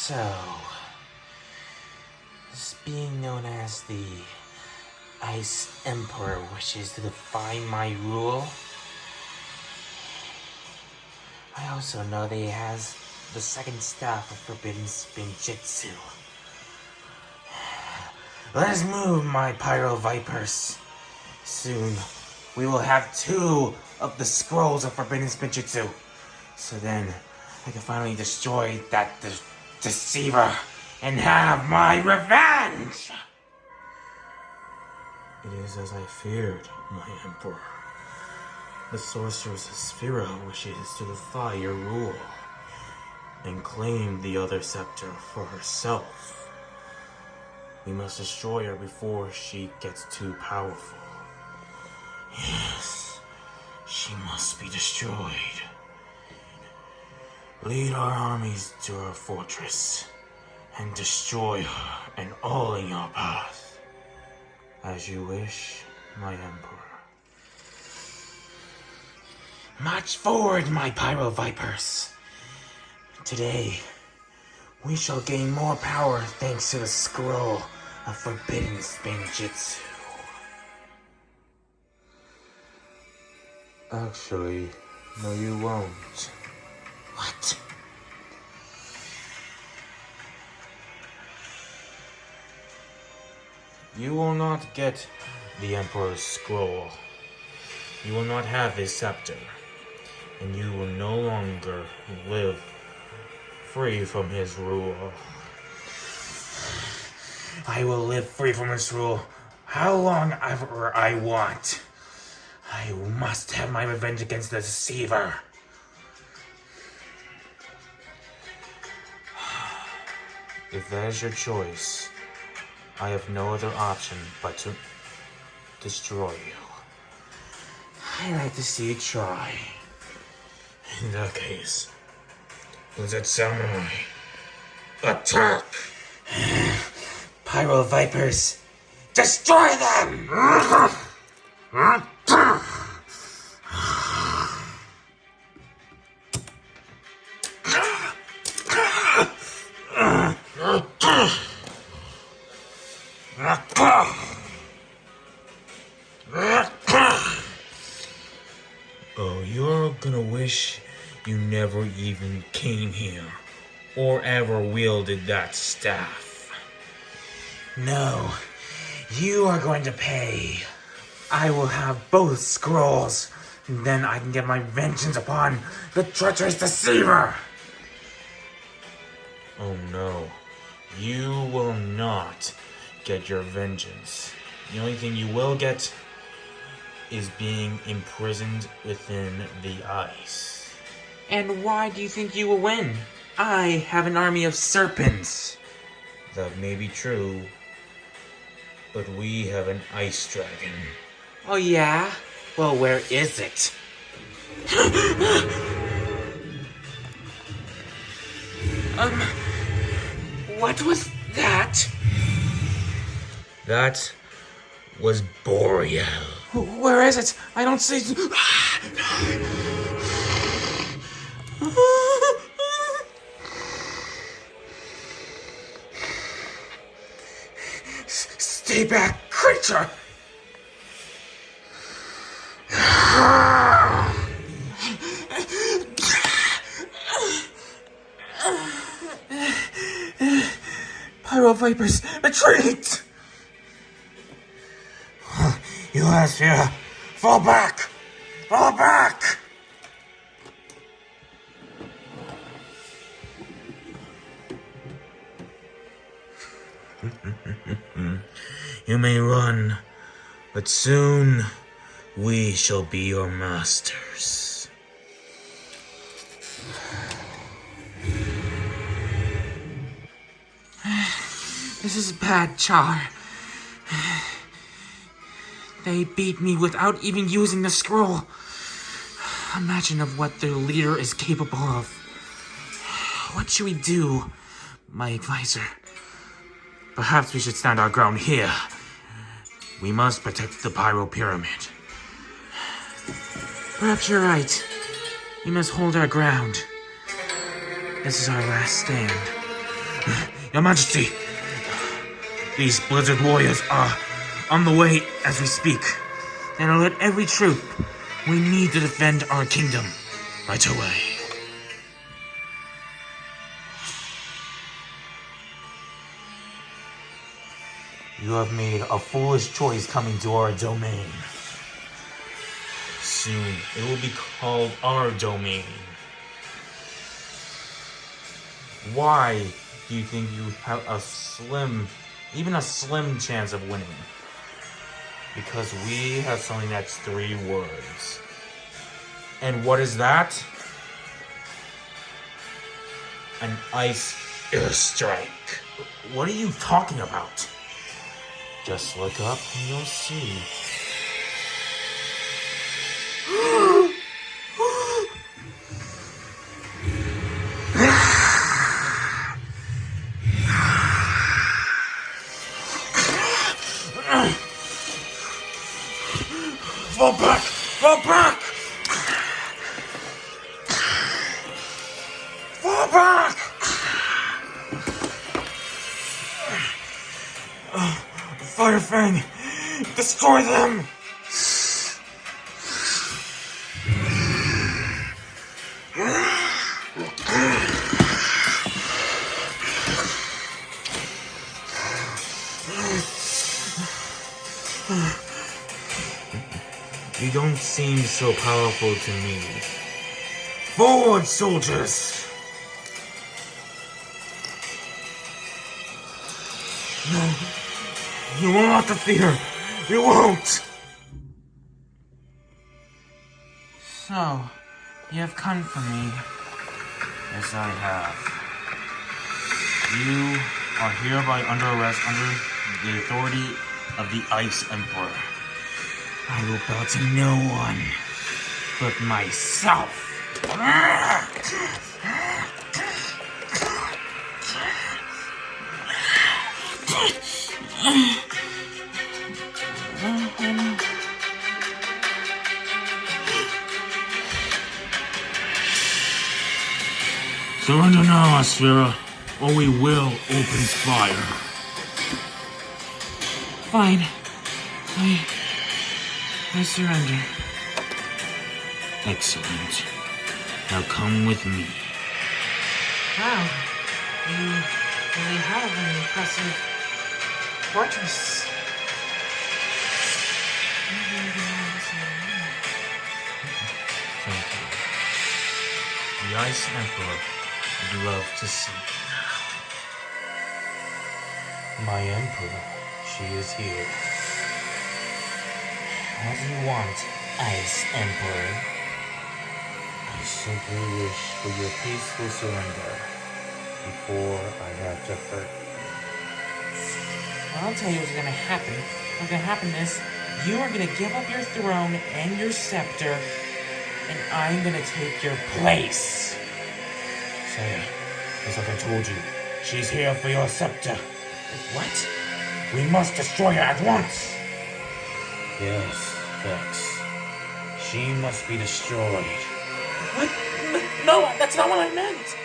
So, this being known as the Ice Emperor wishes to defy my rule. I also know that he has the second staff of Forbidden Spinjitzu. Let us move, my Pyro Vipers. Soon, we will have 2 of the scrolls of Forbidden Spinjitzu. So then, I can finally destroy that deceiver and have my revenge! It is as I feared, my Emperor. The sorceress Sphera wishes to defy your rule and claim the other scepter for herself. We must destroy her before she gets too powerful. Yes, she must be destroyed. Lead our armies to her fortress and destroy her and all in your path. As you wish, my Emperor. March forward, my Pyro Vipers. Today, we shall gain more power thanks to the scroll of Forbidden Spinjitzu. Actually, no you won't. What? You will not get the Emperor's scroll. You will not have his scepter. And you will no longer live free from his rule. I will live free from his rule how long ever I want. I must have my revenge against the deceiver. If that is your choice, I have no other option but to destroy you. I like to see you try. In that case, Blizzard Samurai, attack! Pyro Vipers, destroy them! Oh, you're gonna wish you never even came here, or ever wielded that staff. No, you are going to pay. I will have both scrolls, and then I can get my vengeance upon the treacherous deceiver. Oh no, you will not get your vengeance. The only thing you will get is being imprisoned within the ice. And why do you think you will win? I have an army of serpents. That may be true, but we have an ice dragon. Oh yeah? Well, where is it? What was that? That was Boreal. Where is it? I don't see... Stay back, creature! Pyro Vipers, retreat! You last here. Fall back! Fall back! You may run, but soon we shall be your masters. This is bad, Char. They beat me without even using the scroll. Imagine of what their leader is capable of. What should we do, my advisor? Perhaps we should stand our ground here. We must protect the Pyro Pyramid. Perhaps you're right. We must hold our ground. This is our last stand. Your Majesty, these Blizzard warriors are on the way as we speak. And alert every troop. We need to defend our kingdom right away. You have made a foolish choice coming to our domain. Soon, it will be called our domain. Why do you think you have even a slim chance of winning? Because we have something that's 3 words. And what is that? An ice airstrike. What are you talking about? Just look up and you'll see. Fall back! Fall back! Fall back! Fire Fang! Destroy them! You don't seem so powerful to me. Forward, soldiers! No, you will not defeat. You won't! So, you have come for me. Yes, I have. You are hereby under arrest under the authority of the Ice Emperor. I will bow to no one but myself. Surrender now, Asphera, or we will open fire. Fine. I surrender. Excellent. Now come with me. Wow. You really have an impressive fortress. Thank you. The Ice Emperor would love to see you. My Emperor, she is here. What do you want, Ice Emperor? I simply wish for your peaceful surrender before I have to hurt you. Well, I'll tell you what's gonna happen. What's gonna happen is you are gonna give up your throne and your scepter, and I'm gonna take your place. Saya, just like I told you, she's here for your scepter. What? We must destroy her at once. Yes, Vex. She must be destroyed. What? No, that's not what I meant.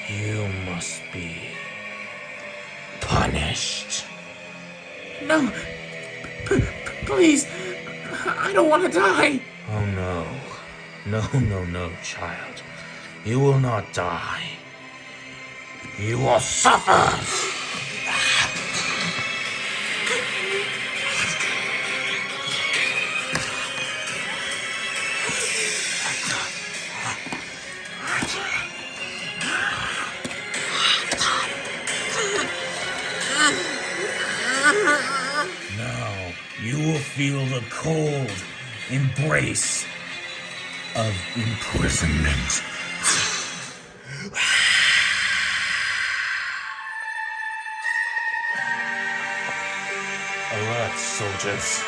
You must be punished. No, please, I don't want to die. Oh no. No, child. You will not die. You will suffer! Now, you will feel the cold embrace of imprisonment. Alert, soldiers.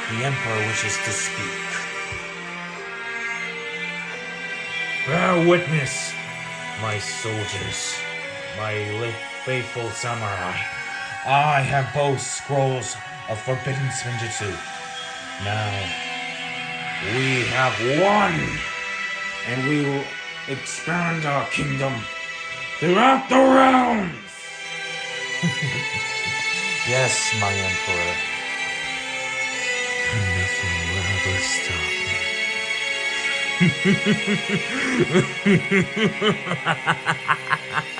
The Emperor wishes to speak. Bear witness, my soldiers, my faithful samurai. I have both scrolls of forbidden Spinjitzu. Now, We have won, and we will expand our kingdom throughout the realms. Yes, my emperor. And nothing will ever stop me.